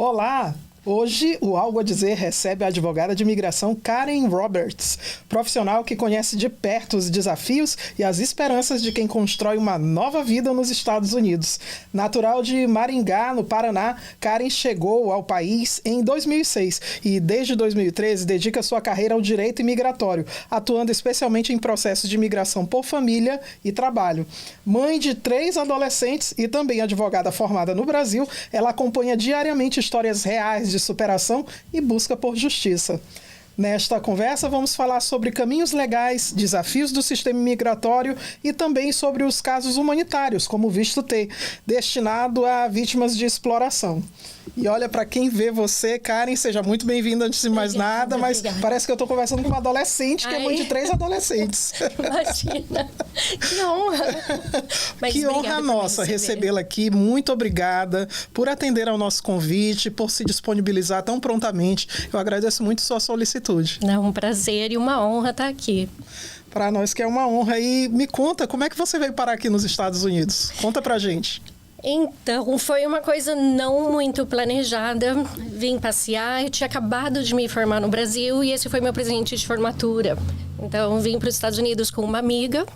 Olá! Hoje, o Algo a Dizer recebe a advogada de imigração Karen Roberts, profissional que conhece de perto os desafios e as esperanças de quem constrói uma nova vida nos Estados Unidos. Natural de Maringá, no Paraná, Karen chegou ao país em 2006 e, desde 2013, dedica sua carreira ao direito imigratório, atuando especialmente em processos de imigração por família e trabalho. Mãe de 3 adolescentes e também advogada formada no Brasil, ela acompanha diariamente histórias reais de superação e busca por justiça. Nesta conversa, vamos falar sobre caminhos legais, desafios do sistema migratório e também sobre os casos humanitários, como o visto T, destinado a vítimas de exploração. E olha, para quem vê você, Karen, seja muito bem-vinda antes de mais nada, mas parece que eu estou conversando com uma adolescente que é mãe de 3 adolescentes. Imagina, que honra. Mas que honra nossa recebê-la aqui. Muito obrigada por atender ao nosso convite, por se disponibilizar tão prontamente. Eu agradeço muito sua solicitude. É um prazer e uma honra estar aqui. Para nós que é uma honra. E me conta, como é que você veio parar aqui nos Estados Unidos? Conta pra gente. Então, foi uma coisa não muito planejada. Vim passear, eu tinha acabado de me formar no Brasil e esse foi meu presente de formatura. Então, vim para os Estados Unidos com uma amiga.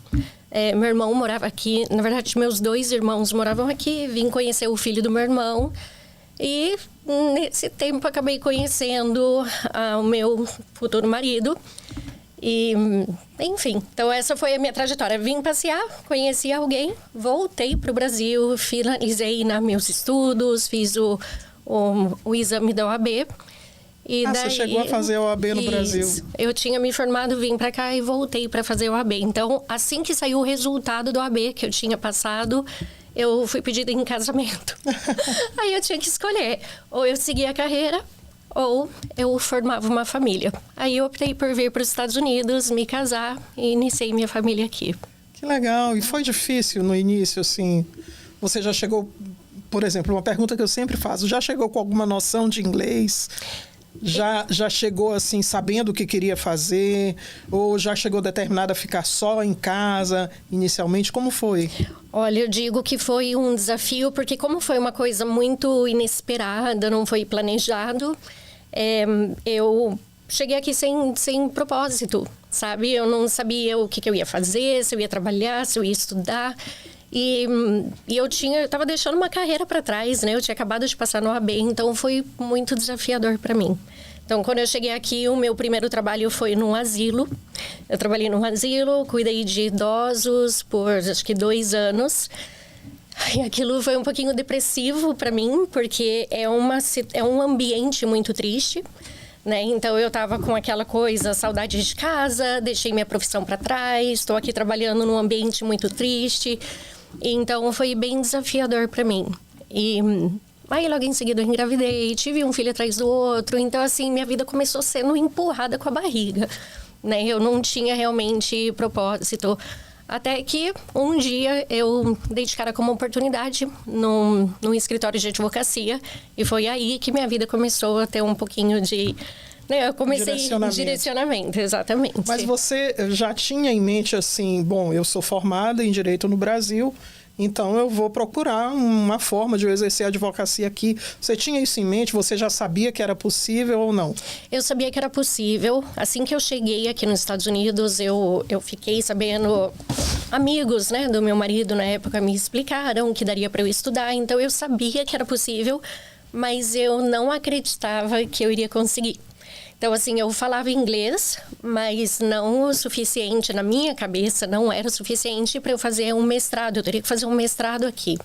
Meu irmão morava aqui, na verdade, meus 2 irmãos moravam aqui. Vim conhecer o filho do meu irmão e, nesse tempo, acabei conhecendo o meu futuro marido. E, enfim, então essa foi a minha trajetória. Vim passear, conheci alguém, voltei para o Brasil, finalizei meus estudos, fiz o exame da OAB. E daí, você chegou a fazer a OAB no Brasil? Eu tinha me formado, vim para cá e voltei para fazer a OAB. Então, assim que saiu o resultado da OAB que eu tinha passado, eu fui pedida em casamento. Aí eu tinha que escolher, ou eu seguia a carreira, ou eu formava uma família. Aí eu optei por vir para os Estados Unidos, me casar e iniciei minha família aqui. Que legal! E foi difícil no início, assim? Você já chegou, por exemplo, uma pergunta que eu sempre faço, já chegou com alguma noção de inglês? Já chegou assim, sabendo o que queria fazer? Ou já chegou determinada a ficar só em casa, inicialmente? Como foi? Olha, eu digo que foi um desafio, porque como foi uma coisa muito inesperada, não foi planejado, eu cheguei aqui sem propósito, sabe? Eu não sabia o que eu ia fazer, se eu ia trabalhar, se eu ia estudar. E eu estava deixando uma carreira para trás, né? Eu tinha acabado de passar no AB, então foi muito desafiador para mim. Então, quando eu cheguei aqui, o meu primeiro trabalho foi num asilo. Eu trabalhei num asilo, cuidei de idosos por, acho que 2 anos. E aquilo foi um pouquinho depressivo para mim, porque é um ambiente muito triste, né? Então, eu estava com aquela coisa, saudade de casa, deixei minha profissão para trás, estou aqui trabalhando num ambiente muito triste. Então, foi bem desafiador para mim. E aí, logo em seguida, eu engravidei, tive um filho atrás do outro. Então, assim, minha vida começou sendo empurrada com a barriga, né? Eu não tinha realmente propósito. Até que, um dia, eu dei de cara com uma oportunidade num escritório de advocacia. E foi aí que minha vida começou a ter um pouquinho de... Eu comecei direcionamento, exatamente. Mas você já tinha em mente assim, bom, eu sou formada em Direito no Brasil, então eu vou procurar uma forma de eu exercer a advocacia aqui. Você tinha isso em mente? Você já sabia que era possível ou não? Eu sabia que era possível. Assim que eu cheguei aqui nos Estados Unidos, eu fiquei sabendo... Amigos, né, do meu marido na época me explicaram que daria para eu estudar, então eu sabia que era possível, mas eu não acreditava que eu iria conseguir. Então, assim, eu falava inglês, mas não o suficiente na minha cabeça, não era o suficiente para eu fazer um mestrado. Eu teria que fazer um mestrado aqui.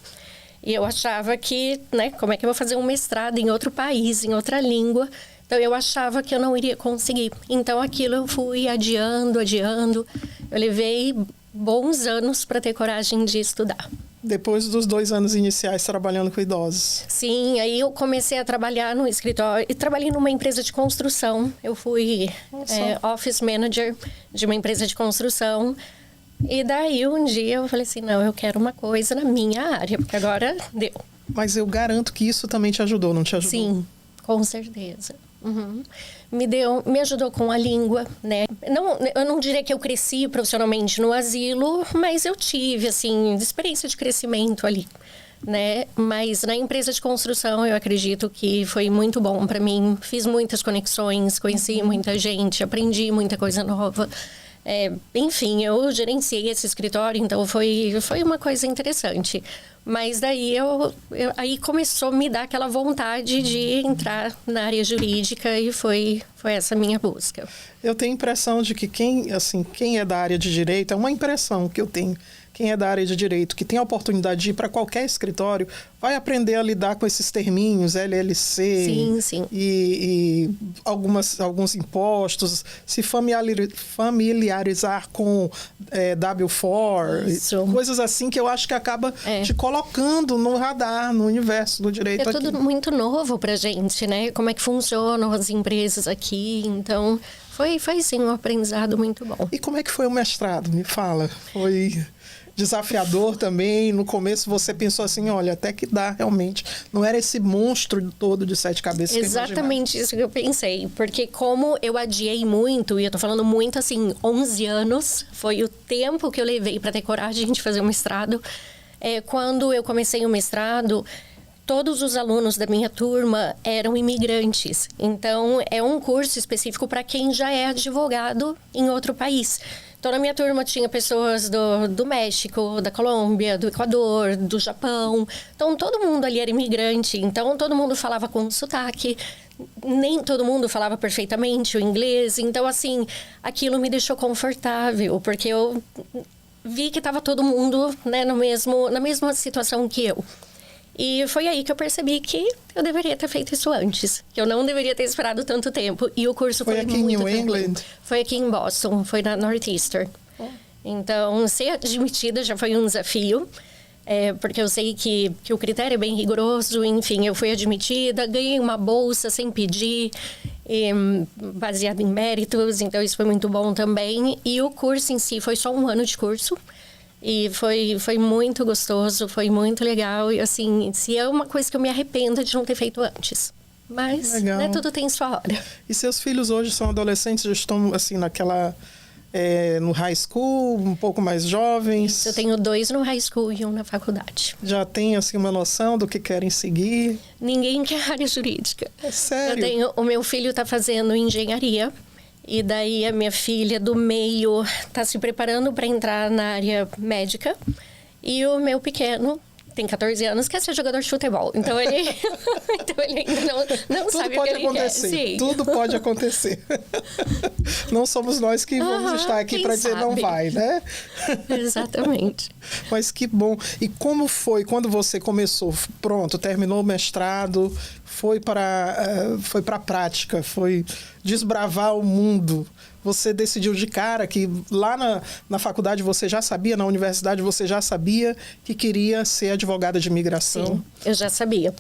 E eu achava que, né, como é que eu vou fazer um mestrado em outro país, em outra língua? Então, eu achava que eu não iria conseguir. Então, aquilo eu fui adiando. Eu levei bons anos para ter coragem de estudar. Depois dos 2 anos iniciais trabalhando com idosos. Sim, aí eu comecei a trabalhar no escritório e trabalhei numa empresa de construção. Eu fui office manager de uma empresa de construção. E daí um dia eu falei assim, não, eu quero uma coisa na minha área, porque agora deu. Mas eu garanto que isso também te ajudou, não te ajudou? Sim, com certeza. Uhum. Me ajudou com a língua, né? Eu não diria que eu cresci profissionalmente no asilo, mas eu tive, assim, experiência de crescimento ali, né? Mas na empresa de construção eu acredito que foi muito bom para mim. Fiz muitas conexões, conheci muita gente, aprendi muita coisa nova. Enfim, eu gerenciei esse escritório, então foi uma coisa interessante. Mas daí aí começou a me dar aquela vontade de entrar na área jurídica e foi essa minha busca. Eu tenho a impressão de que quem é da área de direito, é uma impressão que eu tenho, quem é da área de direito, que tem a oportunidade de ir para qualquer escritório, vai aprender a lidar com esses terminhos, LLC, sim. e alguns impostos, se familiarizar com W4, coisas assim que eu acho que acaba te colocando no radar, no universo do direito aqui. É tudo muito novo pra gente, né? Como é que funcionam as empresas aqui, então foi sim um aprendizado muito bom. E como é que foi o mestrado? Me fala. Foi desafiador também? No começo você pensou assim, olha, até que dá realmente. Não era esse monstro todo de 7 cabeças. Exatamente isso que eu pensei. Porque como eu adiei muito, e eu tô falando muito assim, 11 anos, foi o tempo que eu levei para ter coragem de fazer o mestrado. Quando eu comecei o mestrado, todos os alunos da minha turma eram imigrantes. Então, é um curso específico para quem já é advogado em outro país. Então, na minha turma tinha pessoas do México, da Colômbia, do Equador, do Japão. Então, todo mundo ali era imigrante. Então, todo mundo falava com sotaque. Nem todo mundo falava perfeitamente o inglês. Então, assim, aquilo me deixou confortável, porque eu vi que estava todo mundo, né, na mesma situação que eu. E foi aí que eu percebi que eu deveria ter feito isso antes. Que eu não deveria ter esperado tanto tempo. E o curso foi aqui muito em New England? Foi aqui em Boston, foi na Northeastern. Então, ser admitida já foi um desafio. Porque eu sei que o critério é bem rigoroso. Enfim, eu fui admitida, ganhei uma bolsa sem pedir, baseada em méritos. Então, isso foi muito bom também. E o curso em si foi só 1 ano de curso. E foi muito gostoso, foi muito legal. E, assim, se é uma coisa que eu me arrependo de não ter feito antes. Mas, né, tudo tem sua hora. E seus filhos hoje são adolescentes, já estão, assim, no high school, um pouco mais jovens? Eu tenho 2 no high school e 1 na faculdade. Já tem, assim, uma noção do que querem seguir? Ninguém quer área jurídica. É sério? O meu filho está fazendo engenharia. E daí a minha filha do meio está se preparando para entrar na área médica. E o meu pequeno tem 14 anos, quer ser jogador de futebol. Então ele ainda não sabe o que ele quer. Sim. Tudo pode acontecer. Não somos nós que vamos estar aqui para dizer não vai, né? Exatamente. Mas que bom. E como foi quando você começou? Pronto, terminou o mestrado, foi para a prática, foi desbravar o mundo. Você decidiu de cara que lá na faculdade você já sabia, na universidade você já sabia que queria ser advogada de imigração? Sim, eu já sabia.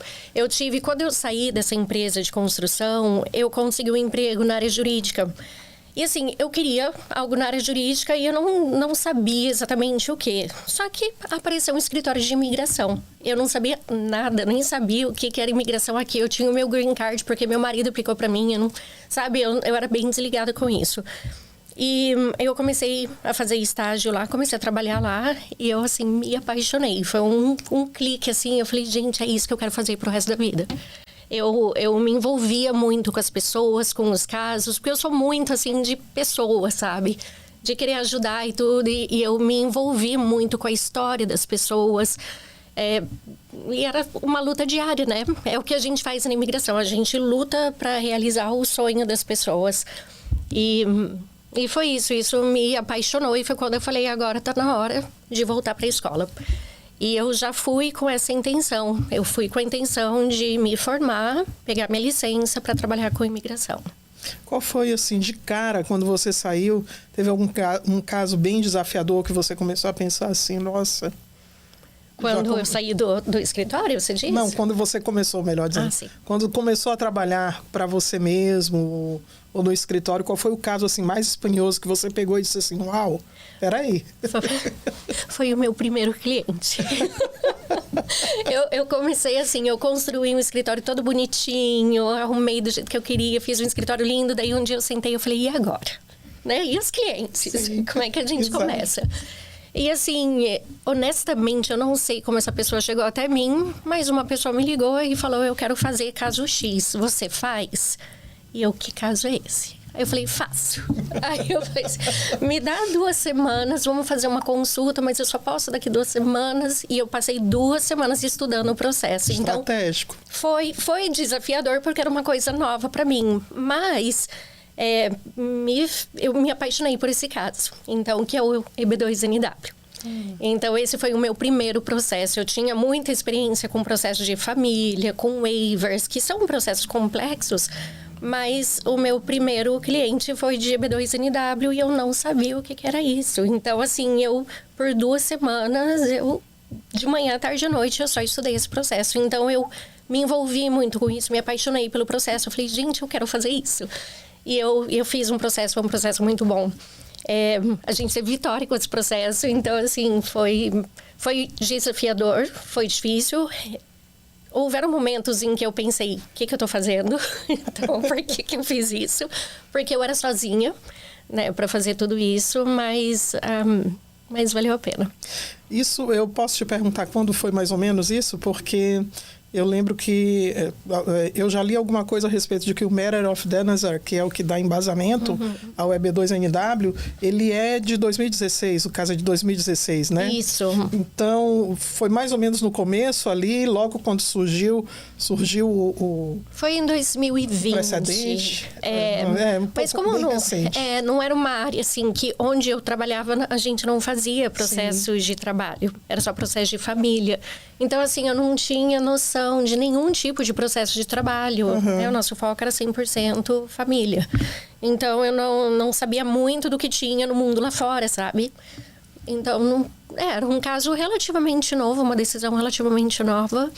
Quando eu saí dessa empresa de construção, eu consegui um emprego na área jurídica. E assim, eu queria algo na área jurídica e eu não sabia exatamente o quê. Só que apareceu um escritório de imigração. Eu não sabia nada, nem sabia o que era imigração aqui. Eu tinha o meu green card porque meu marido aplicou para mim, eu era bem desligada com isso. E eu comecei a fazer estágio lá, comecei a trabalhar lá e eu, assim, me apaixonei. Foi um clique, assim, eu falei, gente, é isso que eu quero fazer pro resto da vida. Eu me envolvia muito com as pessoas, com os casos, porque eu sou muito, assim, de pessoas, sabe? De querer ajudar e tudo, e eu me envolvi muito com a história das pessoas. E era uma luta diária, né? É o que a gente faz na imigração, a gente luta para realizar o sonho das pessoas. E foi isso me apaixonou, e foi quando eu falei, agora tá na hora de voltar para a escola. E eu já fui com essa intenção. Eu fui com a intenção de me formar, pegar minha licença para trabalhar com imigração. Qual foi, assim, de cara, quando você saiu, teve um caso bem desafiador que você começou a pensar assim, nossa... Quando eu saí do escritório, você disse? Não, quando você começou, melhor dizendo. Sim. Quando começou a trabalhar para você mesmo ou no escritório, qual foi o caso assim mais espinhoso que você pegou e disse assim, uau, peraí. Foi o meu primeiro cliente. Eu comecei assim, eu construí um escritório todo bonitinho, arrumei do jeito que eu queria, fiz um escritório lindo, daí um dia eu sentei e falei, e agora? Né? E os clientes? Sim. Como é que a gente começa? E assim, honestamente, eu não sei como essa pessoa chegou até mim, mas uma pessoa me ligou e falou, eu quero fazer caso X, você faz? E eu, que caso é esse? Aí eu falei, faço. Aí eu falei assim, me dá 2 semanas, vamos fazer uma consulta, mas eu só posso daqui 2 semanas. E eu passei 2 semanas estudando o processo. Estratégico. Então, foi desafiador porque era uma coisa nova para mim. Mas eu me apaixonei por esse caso. Então, que é o EB2NW. Então, esse foi o meu primeiro processo. Eu tinha muita experiência com processos de família, com waivers, que são processos complexos. Mas o meu primeiro cliente foi de EB2NW e eu não sabia o que era isso. Então, assim, por 2 semanas, de manhã, tarde e noite, eu só estudei esse processo. Então, eu me envolvi muito com isso, me apaixonei pelo processo. Eu falei, gente, eu quero fazer isso. E eu fiz um processo muito bom. A gente teve vitória com esse processo. Então, assim, foi desafiador, foi difícil. Houveram momentos em que eu pensei, o que eu tô fazendo? Então, por que eu fiz isso? Porque eu era sozinha, né, para fazer tudo isso, mas valeu a pena. Isso, eu posso te perguntar quando foi mais ou menos isso? Porque eu lembro que eu já li alguma coisa a respeito de que o Matter of Denazar, que é o que dá embasamento ao EB2NW, ele é de 2016, o caso é de 2016, né? Isso. Então, foi mais ou menos no começo ali, logo quando surgiu o Foi em 2020. Precedente. Mas como não era uma área assim que onde eu trabalhava, a gente não fazia processos de trabalho, era só processo de família. Então, assim, eu não tinha noção de nenhum tipo de processo de trabalho. Né? O nosso foco era 100% família. Então, eu não sabia muito do que tinha no mundo lá fora, sabe? Então, era um caso relativamente novo, uma decisão relativamente nova.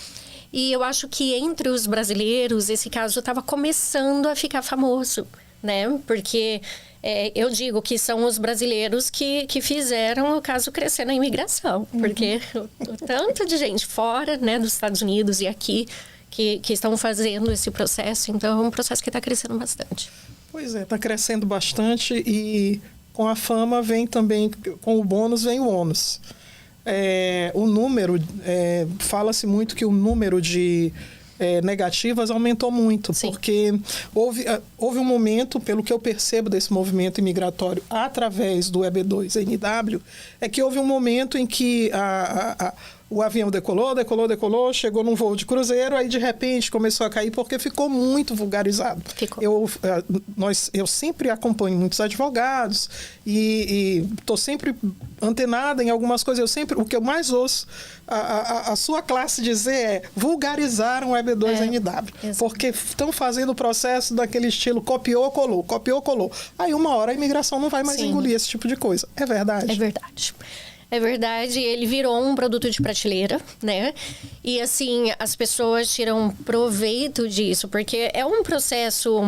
E eu acho que entre os brasileiros, esse caso estava começando a ficar famoso, né? Porque eu digo que são os brasileiros que fizeram o caso crescer na imigração. Porque o tanto de gente fora, né, dos Estados Unidos e aqui que estão fazendo esse processo. Então, é um processo que está crescendo bastante. Pois é, está crescendo bastante e com a fama vem também, com o bônus vem o ônus. O número, fala-se muito que o número de negativas aumentou muito. Sim. Porque houve um momento, pelo que eu percebo desse movimento imigratório através do EB2NW, é que houve um momento em que o avião decolou, chegou num voo de cruzeiro, aí de repente começou a cair porque ficou muito vulgarizado. Eu sempre acompanho muitos advogados e estou sempre antenada em algumas coisas. O que eu mais ouço a sua classe dizer é vulgarizaram o EB2NW. Porque estão fazendo o processo daquele estilo copiou, colou. Aí uma hora a imigração não vai mais engolir esse tipo de coisa. É verdade? É verdade. É verdade, ele virou um produto de prateleira, né? E, assim, as pessoas tiram proveito disso, porque é um processo,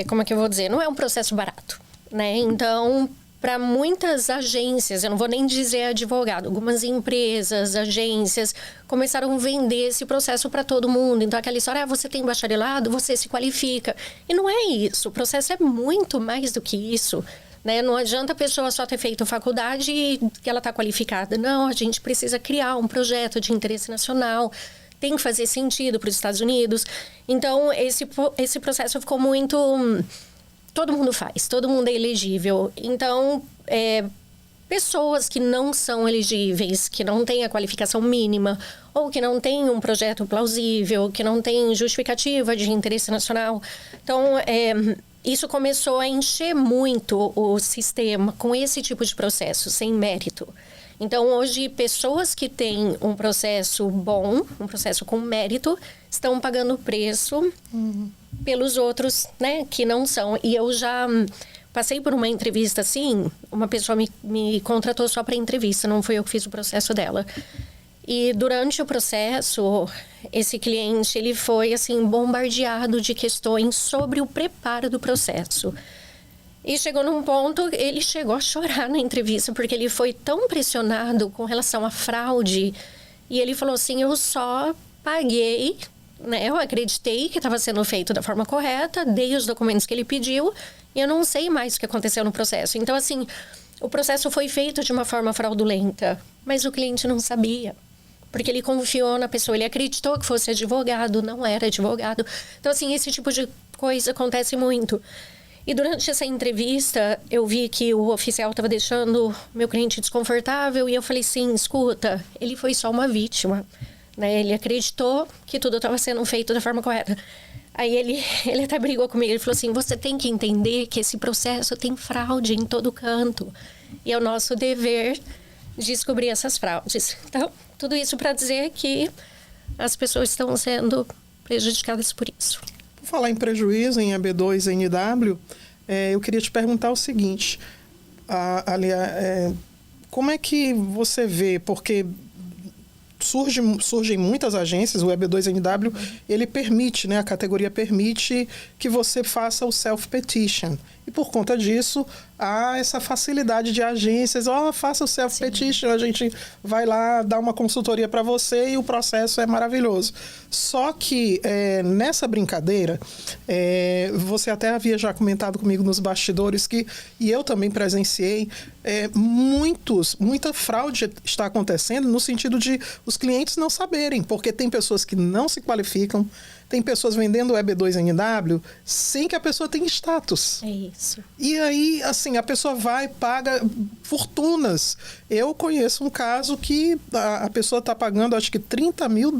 como é que eu vou dizer? Não é um processo barato, né? Então, para muitas agências, eu não vou nem dizer advogado, algumas empresas, agências, começaram a vender esse processo para todo mundo. Então, aquela história, você tem bacharelado, você se qualifica. E não é isso, o processo é muito mais do que isso. Né? Não adianta a pessoa só ter feito faculdade e que ela está qualificada. Não, a gente precisa criar um projeto de interesse nacional. Tem que fazer sentido para os Estados Unidos. Então, esse processo ficou muito... Todo mundo faz, todo mundo é elegível. Então, pessoas que não são elegíveis, que não têm a qualificação mínima, ou que não têm um projeto plausível, que não têm justificativa de interesse nacional. Então, isso começou a encher muito o sistema com esse tipo de processo, sem mérito. Então, hoje, pessoas que têm um processo bom, um processo com mérito, estão pagando preço pelos outros, né, que não são. E eu já passei por uma entrevista assim, uma pessoa me contratou só para entrevista, não foi eu que fiz o processo dela. E durante o processo, esse cliente, ele foi, assim, bombardeado de questões sobre o preparo do processo. E chegou num ponto, ele chegou a chorar na entrevista, porque ele foi tão pressionado com relação à fraude. E ele falou assim, eu só paguei, né? Eu acreditei que estava sendo feito da forma correta, dei os documentos que ele pediu, e eu não sei mais o que aconteceu no processo. Então, assim, o processo foi feito de uma forma fraudulenta, mas o cliente não sabia. Porque ele confiou na pessoa, ele acreditou que fosse advogado, não era advogado. Então, assim, esse tipo de coisa acontece muito. E durante essa entrevista, eu vi que o oficial estava deixando meu cliente desconfortável e eu falei assim, escuta, ele foi só uma vítima, né? Ele acreditou que tudo estava sendo feito da forma correta. Aí ele até brigou comigo, ele falou assim, você tem que entender que esse processo tem fraude em todo canto. E é o nosso dever descobrir essas fraudes. Então, tudo isso para dizer que as pessoas estão sendo prejudicadas por isso. Por falar em prejuízo em EB2NW, eu queria te perguntar o seguinte, como é que você vê, porque surgem muitas agências, o EB2NW, ele permite, né, a categoria permite que você faça o self-petition. E por conta disso, há essa facilidade de agências, faça o self-petition, a gente vai lá dar uma consultoria para você e o processo é maravilhoso. Só que nessa brincadeira, você até havia já comentado comigo nos bastidores e eu também presenciei, muita fraude está acontecendo no sentido de os clientes não saberem, porque tem pessoas que não se qualificam, tem pessoas vendendo o EB2NW sem que a pessoa tenha status. É isso. E aí, assim, a pessoa vai e paga fortunas. Eu conheço um caso que a pessoa está pagando, acho que $30 mil.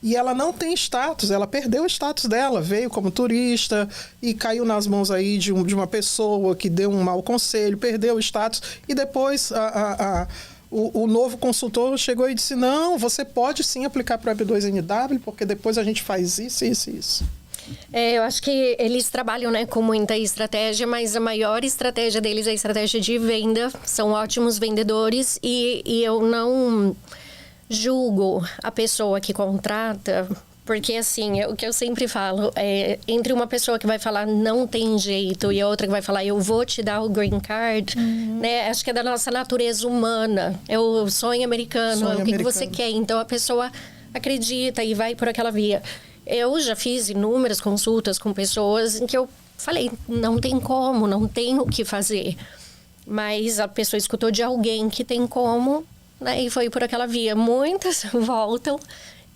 E ela não tem status, ela perdeu o status dela. Veio como turista e caiu nas mãos aí de uma pessoa que deu um mau conselho, perdeu o status. E depois o novo consultor chegou e disse, não, você pode sim aplicar para o EB2NW, porque depois a gente faz isso, isso e isso. Eu acho que eles trabalham, né, com muita estratégia, mas a maior estratégia deles é a estratégia de venda. São ótimos vendedores e eu não julgo a pessoa que contrata, porque, assim, o que eu sempre falo, entre uma pessoa que vai falar não tem jeito e a outra que vai falar eu vou te dar o green card, né? Acho que é da nossa natureza humana, é o sonho americano, é o que você quer. Então, a pessoa acredita e vai por aquela via. Eu já fiz inúmeras consultas com pessoas em que eu falei, não tem como, não tem o que fazer. Mas a pessoa escutou de alguém que tem como, né? E foi por aquela via. Muitas voltam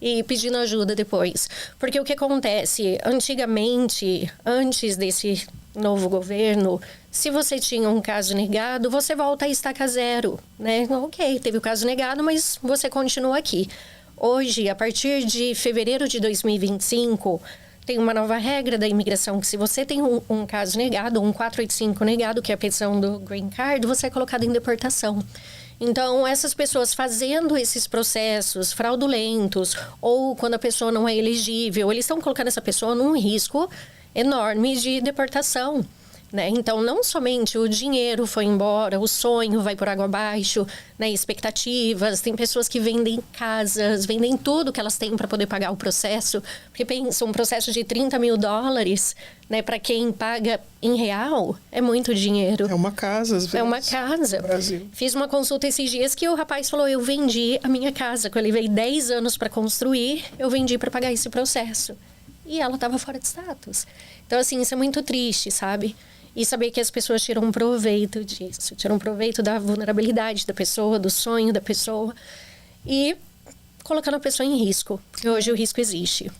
e pedindo ajuda depois. Porque o que acontece? Antigamente, antes desse novo governo, se você tinha um caso negado, você volta a estaca zero, né? Ok, teve o caso negado, mas você continua aqui. Hoje, a partir de fevereiro de 2025, tem uma nova regra da imigração, que se você tem um caso negado, um 485 negado, que é a petição do Green Card, você é colocado em deportação. Então, essas pessoas fazendo esses processos fraudulentos, ou quando a pessoa não é elegível, eles estão colocando essa pessoa num risco enorme de deportação, né? Então, não somente o dinheiro foi embora, o sonho vai por água abaixo, né? Expectativas, tem pessoas que vendem casas, vendem tudo que elas têm para poder pagar o processo, porque pensa, um processo de $30 mil, né? Para quem paga em real, é muito dinheiro. É uma casa, às vezes. É uma casa. No Brasil. Fiz uma consulta esses dias que o rapaz falou, eu vendi a minha casa, que eu levei 10 anos para construir, eu vendi para pagar esse processo. E ela estava fora de status. Então, assim, isso é muito triste, sabe? E saber que as pessoas tiram proveito disso, tiram proveito da vulnerabilidade da pessoa, do sonho da pessoa e colocando a pessoa em risco, porque hoje o risco existe.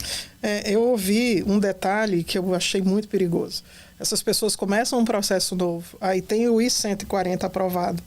Eu ouvi um detalhe que eu achei muito perigoso. Essas pessoas começam um processo novo, aí tem o I-140 aprovado.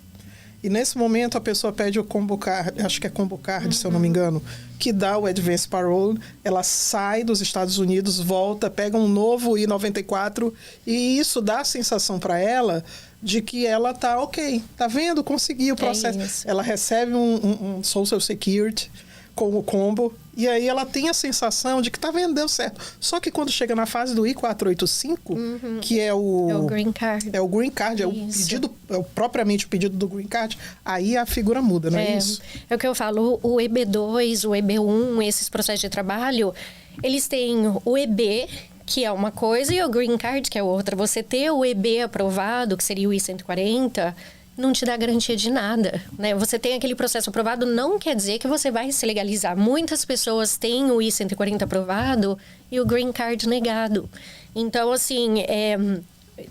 E nesse momento a pessoa pede o Combo Card, acho que é Combo Card, se eu não me engano, que dá o Advance Parole, ela sai dos Estados Unidos, volta, pega um novo I-94 e isso dá a sensação para ela de que ela tá ok, tá vendo? Consegui o processo. Ela recebe um Social Security com o combo e aí ela tem a sensação de que tá vendo, deu certo. Só que quando chega na fase do I-485, que é o Green Card. É o Green Card, é o pedido, propriamente o pedido do Green Card, aí a figura muda, não é isso? É o que eu falo, o EB2, o EB1, esses processos de trabalho, eles têm o EB, que é uma coisa, e o Green Card, que é outra. Você ter o EB aprovado, que seria o I-140, não te dá garantia de nada, né? Você tem aquele processo aprovado, não quer dizer que você vai se legalizar. Muitas pessoas têm o I-140 aprovado e o Green Card negado. Então, assim,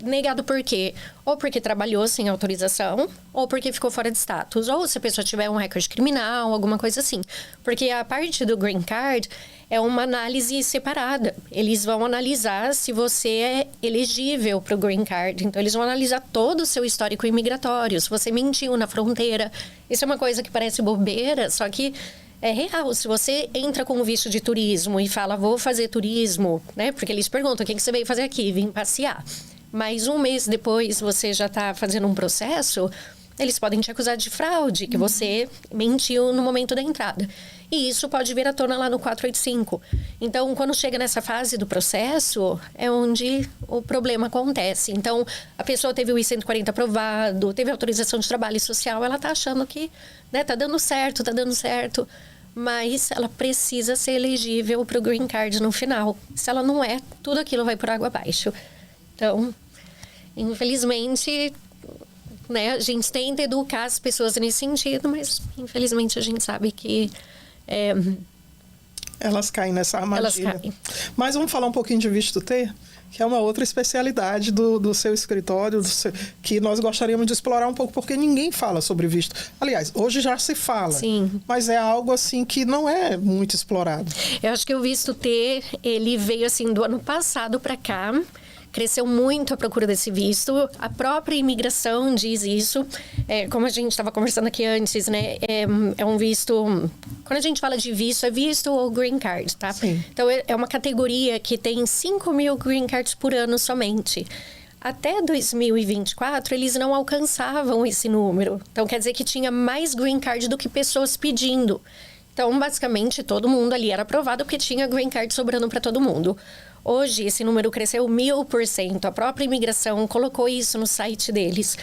negado por quê? Ou porque trabalhou sem autorização, ou porque ficou fora de status, ou se a pessoa tiver um recorde criminal, alguma coisa assim. Porque a parte do Green Card é uma análise separada. Eles vão analisar se você é elegível para o Green Card. Então, eles vão analisar todo o seu histórico imigratório, se você mentiu na fronteira. Isso é uma coisa que parece bobeira, só que é real. Se você entra com um visto de turismo e fala, vou fazer turismo, né? Porque eles perguntam, o que você veio fazer aqui? Vim passear. Mas um mês depois você já está fazendo um processo, eles podem te acusar de fraude, que você mentiu no momento da entrada. E isso pode vir à tona lá no 485. Então, quando chega nessa fase do processo, é onde o problema acontece. Então, a pessoa teve o I-140 aprovado, teve autorização de trabalho social, ela está achando que, né, tá dando certo. Mas ela precisa ser elegível para o Green Card no final. Se ela não é, tudo aquilo vai por água abaixo. Então, infelizmente, né, a gente tenta educar as pessoas nesse sentido, mas infelizmente a gente sabe que elas caem nessa armadilha. Elas caem. Mas vamos falar um pouquinho de visto T, que é uma outra especialidade do seu escritório, que nós gostaríamos de explorar um pouco, porque ninguém fala sobre visto. Aliás, hoje já se fala. Sim. Mas é algo assim que não é muito explorado. Eu acho que o visto T, ele veio assim do ano passado para cá. Cresceu muito a procura desse visto. A própria imigração diz isso. Como a gente estava conversando aqui antes, né? É um visto... Quando a gente fala de visto, é visto ou green card, tá? Sim. Então, é uma categoria que tem 5 mil green cards por ano somente. Até 2024, eles não alcançavam esse número. Então, quer dizer que tinha mais green card do que pessoas pedindo. Então, basicamente, todo mundo ali era aprovado porque tinha green card sobrando para todo mundo. Hoje, esse número cresceu 1000%. A própria imigração colocou isso no site deles,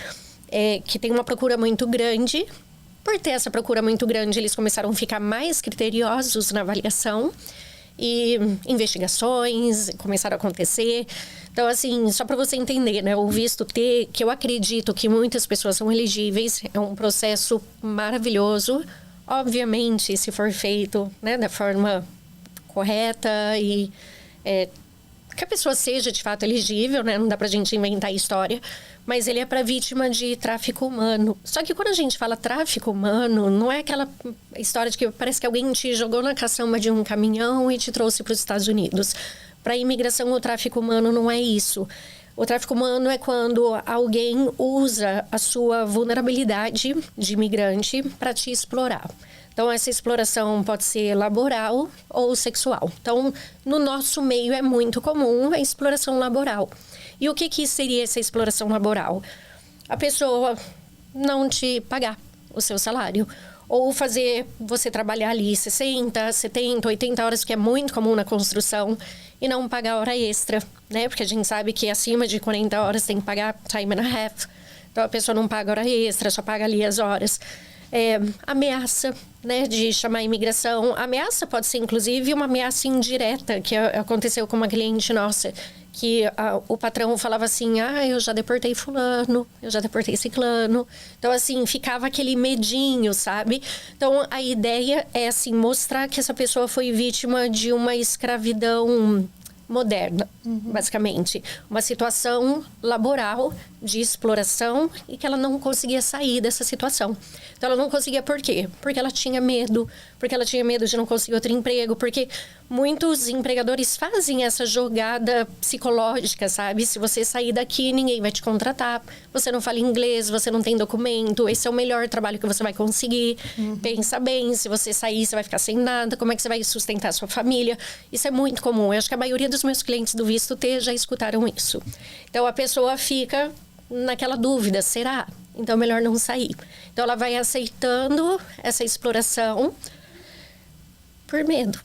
que tem uma procura muito grande. Por ter essa procura muito grande, eles começaram a ficar mais criteriosos na avaliação. E investigações começaram a acontecer. Então, assim, só para você entender, né? O visto T, que eu acredito que muitas pessoas são elegíveis, é um processo maravilhoso. Obviamente, se for feito, né, da forma correta e... que a pessoa seja de fato elegível, né? Não dá pra gente inventar a história, mas ele é para vítima de tráfico humano. Só que quando a gente fala tráfico humano, não é aquela história de que parece que alguém te jogou na caçamba de um caminhão e te trouxe para os Estados Unidos. Para a imigração, o tráfico humano não é isso. O tráfico humano é quando alguém usa a sua vulnerabilidade de imigrante para te explorar. Então, essa exploração pode ser laboral ou sexual. Então, no nosso meio é muito comum a exploração laboral. E o que seria essa exploração laboral? A pessoa não te pagar o seu salário. Ou fazer você trabalhar ali 60, 70, 80 horas, que é muito comum na construção, e não pagar hora extra, né? Porque a gente sabe que acima de 40 horas tem que pagar time and a half. Então, a pessoa não paga hora extra, só paga ali as horas. Ameaça, né, de chamar a imigração. A ameaça pode ser, inclusive, uma ameaça indireta, que aconteceu com uma cliente nossa, que o patrão falava assim, eu já deportei fulano, eu já deportei ciclano. Então, assim, ficava aquele medinho, sabe? Então, a ideia é, assim, mostrar que essa pessoa foi vítima de uma escravidão moderna, basicamente. Uma situação laboral de exploração e que ela não conseguia sair dessa situação. Então, ela não conseguia por quê? Porque ela tinha medo. Porque ela tinha medo de não conseguir outro emprego. Porque muitos empregadores fazem essa jogada psicológica, sabe? Se você sair daqui, ninguém vai te contratar. Você não fala inglês, você não tem documento. Esse é o melhor trabalho que você vai conseguir. Pensa bem, se você sair, você vai ficar sem nada. Como é que você vai sustentar a sua família? Isso é muito comum. Eu acho que a maioria dos meus clientes do visto T já escutaram isso. Então, a pessoa fica naquela dúvida, será? Então, é melhor não sair. Então, ela vai aceitando essa exploração por medo.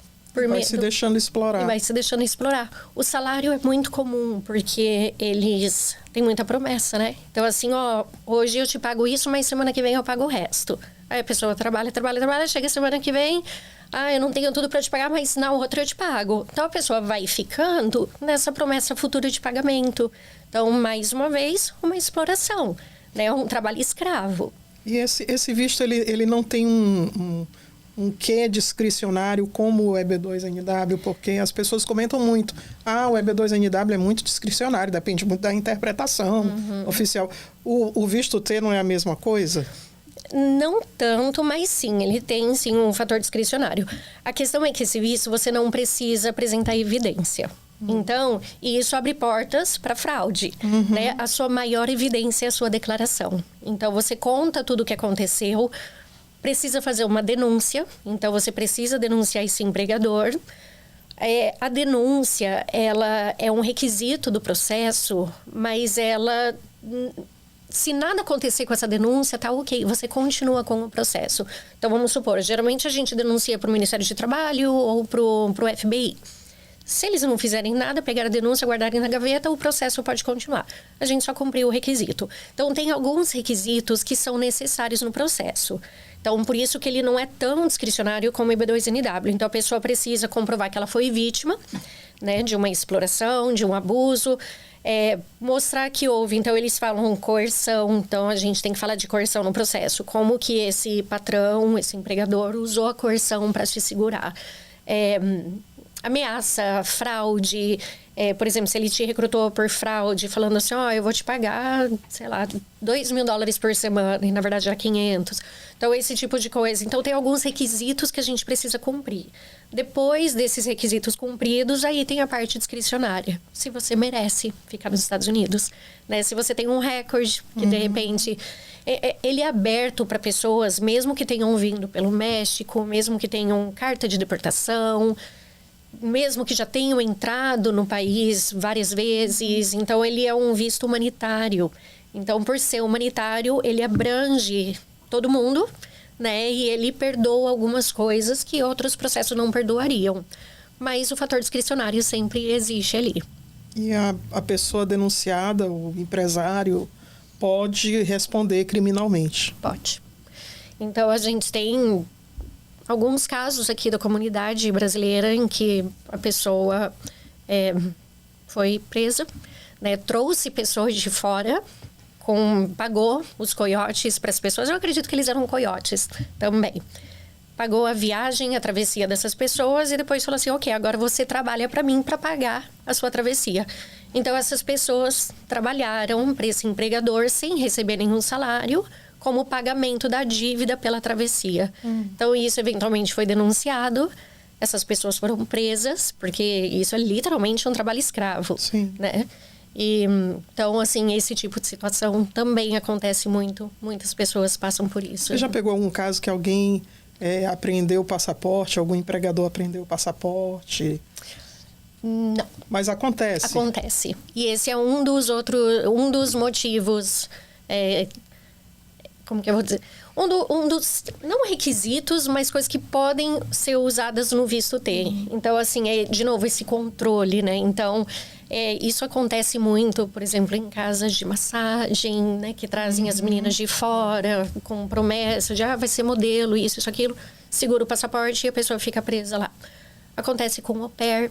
Vai se deixando explorar. E vai se deixando explorar. O salário é muito comum, porque eles têm muita promessa, né? Então, assim, hoje eu te pago isso, mas semana que vem eu pago o resto. Aí a pessoa trabalha, chega semana que vem... eu não tenho tudo para te pagar, mas na outra eu te pago. Então, a pessoa vai ficando nessa promessa futura de pagamento. Então, mais uma vez, uma exploração, né? Um trabalho escravo. E esse visto, ele não tem um quê discricionário como o EB2NW? Porque as pessoas comentam muito. O EB2NW é muito discricionário, depende muito da interpretação oficial. O visto T não é a mesma coisa? Não tanto, mas sim, ele tem sim um fator discricionário. A questão é que esse visto você não precisa apresentar evidência. Então, isso abre portas para fraude, né? A sua maior evidência é a sua declaração. Então, você conta tudo o que aconteceu, precisa fazer uma denúncia, então você precisa denunciar esse empregador. A denúncia, ela é um requisito do processo, mas ela... Se nada acontecer com essa denúncia, tá ok, você continua com o processo. Então, vamos supor, geralmente a gente denuncia para o Ministério de Trabalho ou para o FBI. Se eles não fizerem nada, pegar a denúncia, guardarem na gaveta, o processo pode continuar. A gente só cumpriu o requisito. Então, tem alguns requisitos que são necessários no processo. Então, por isso que ele não é tão discricionário como o EB2NW. Então, a pessoa precisa comprovar que ela foi vítima, né, de uma exploração, de um abuso, mostrar que houve. Então, eles falam coerção. Então, a gente tem que falar de coerção no processo. Como que esse patrão, esse empregador, usou a coerção para te segurar. Ameaça, fraude, por exemplo, se ele te recrutou por fraude, falando assim, eu vou te pagar, sei lá, $2.000 por semana, e na verdade era 500. Então, esse tipo de coisa. Então, tem alguns requisitos que a gente precisa cumprir. Depois desses requisitos cumpridos, aí tem a parte discricionária. Se você merece ficar nos Estados Unidos, né? Se você tem um recorde que, de repente... Ele é aberto para pessoas, mesmo que tenham vindo pelo México, mesmo que tenham carta de deportação, mesmo que já tenham entrado no país várias vezes. Então, ele é um visto humanitário. Então, por ser humanitário, ele abrange todo mundo, né? E ele perdoa algumas coisas que outros processos não perdoariam. Mas o fator discricionário sempre existe ali. E a pessoa denunciada, o empresário, pode responder criminalmente? Pode. Então, a gente tem alguns casos aqui da comunidade brasileira em que a pessoa foi presa, né? Trouxe pessoas de fora, pagou os coiotes para as pessoas. Eu acredito que eles eram coiotes também. Pagou a viagem, a travessia dessas pessoas e depois falou assim, ok, agora você trabalha para mim para pagar a sua travessia. Então, essas pessoas trabalharam para esse empregador sem receber nenhum salário, como pagamento da dívida pela travessia. Então, isso eventualmente foi denunciado. Essas pessoas foram presas, porque isso é literalmente um trabalho escravo. Sim. Né? Então, assim, esse tipo de situação também acontece muito. Muitas pessoas passam por isso. Você já pegou algum caso que alguém apreendeu o passaporte, algum empregador apreendeu o passaporte? Não. Mas acontece? Acontece. E esse é um dos motivos... como que eu vou dizer? Um dos, não requisitos, mas coisas que podem ser usadas no visto T. Então, assim, de novo, esse controle, né? Então, isso acontece muito, por exemplo, em casas de massagem, né? Que trazem as meninas de fora com promessa de, vai ser modelo, isso, aquilo. Segura o passaporte e a pessoa fica presa lá. Acontece com o au pair,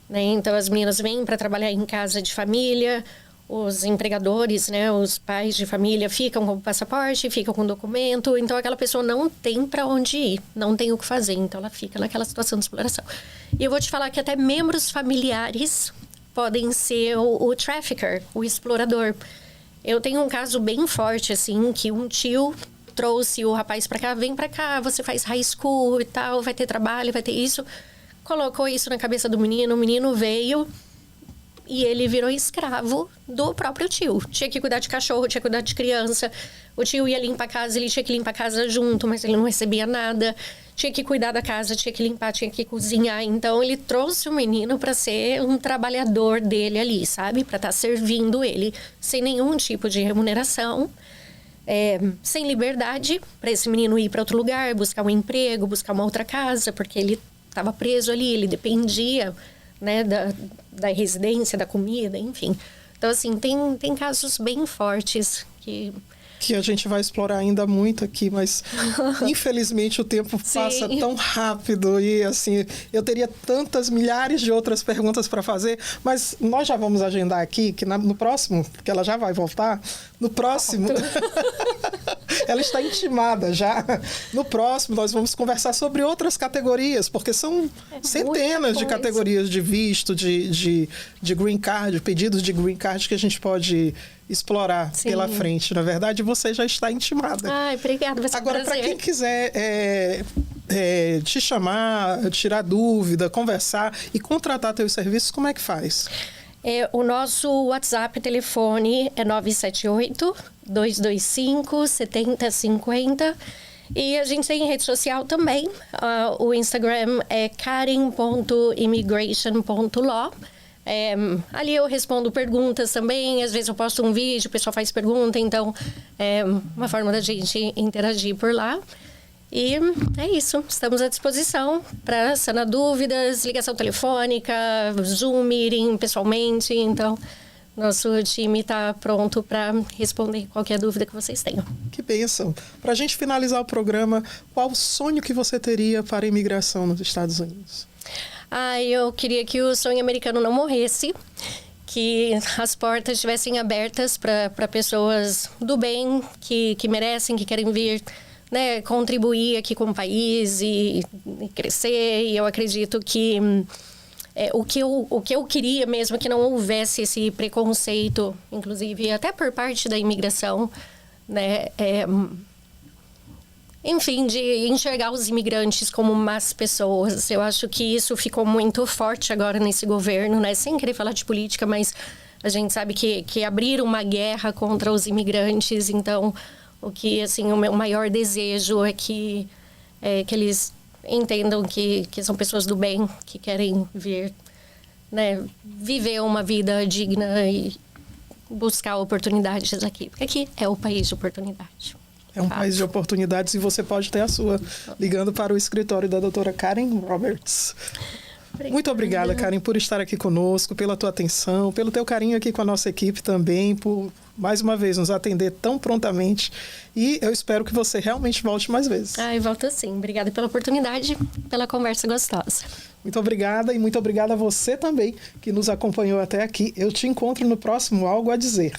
né? Então, as meninas vêm para trabalhar em casa de família. Os empregadores, né, os pais de família ficam com o passaporte, ficam com o documento. Então, aquela pessoa não tem para onde ir, não tem o que fazer. Então, ela fica naquela situação de exploração. E eu vou te falar que até membros familiares podem ser o trafficker, o explorador. Eu tenho um caso bem forte, assim, que um tio trouxe o rapaz para cá. Vem para cá, você faz high school e tal, vai ter trabalho, vai ter isso. Colocou isso na cabeça do menino, o menino veio... E ele virou escravo do próprio tio. Tinha que cuidar de cachorro, tinha que cuidar de criança. O tio ia limpar a casa, ele tinha que limpar a casa junto, mas ele não recebia nada. Tinha que cuidar da casa, tinha que limpar, tinha que cozinhar. Então, ele trouxe o menino para ser um trabalhador dele ali, sabe? Para estar servindo ele, sem nenhum tipo de remuneração. Sem liberdade, para esse menino ir para outro lugar, buscar um emprego, buscar uma outra casa, porque ele estava preso ali, ele dependia... né, da residência, da comida, enfim. Então, assim, tem casos bem fortes que a gente vai explorar ainda muito aqui, mas infelizmente o tempo passa tão rápido e, assim, eu teria tantas milhares de outras perguntas para fazer, mas nós já vamos agendar aqui, que no próximo, porque ela já vai voltar, no próximo Ela está intimada já. No próximo, nós vamos conversar sobre outras categorias, porque são centenas de categorias de visto, de green card, pedidos de green card que a gente pode explorar pela frente. Na verdade, você já está intimada. Ai, obrigada. Agora, para quem quiser te chamar, tirar dúvida, conversar e contratar teus serviços, como é que faz? O nosso WhatsApp telefone é 978-225-7050. E a gente tem rede social também. O Instagram é karen.immigration.law. Ali eu respondo perguntas também. Às vezes eu posto um vídeo, o pessoal faz pergunta. Então, é uma forma da gente interagir por lá. E é isso, estamos à disposição para sanar dúvidas, ligação telefônica, Zoom meeting pessoalmente. Então, nosso time está pronto para responder qualquer dúvida que vocês tenham. Que bênção! Para a gente finalizar o programa, qual o sonho que você teria para a imigração nos Estados Unidos? Eu queria que o sonho americano não morresse, que as portas estivessem abertas para pessoas do bem, que merecem, que querem vir, né, contribuir aqui com o país e crescer. E eu acredito que o que eu queria mesmo é que não houvesse esse preconceito, inclusive até por parte da imigração, né? Enfim, de enxergar os imigrantes como más pessoas. Eu acho que isso ficou muito forte agora nesse governo, né? Sem querer falar de política, mas a gente sabe que abriram uma guerra contra os imigrantes. Então, o que, assim, o meu maior desejo é que eles entendam que são pessoas do bem, que querem vir, né, viver uma vida digna e buscar oportunidades aqui. Porque aqui é o país de oportunidade. É um país de oportunidades e você pode ter a sua, ligando para o escritório da doutora Karen Roberts. Obrigada. Muito obrigada, Karen, por estar aqui conosco, pela tua atenção, pelo teu carinho aqui com a nossa equipe também, por, mais uma vez, nos atender tão prontamente. E eu espero que você realmente volte mais vezes. Volto sim. Obrigada pela oportunidade, pela conversa gostosa. Muito obrigada e muito obrigada a você também que nos acompanhou até aqui. Eu te encontro no próximo Algo a Dizer.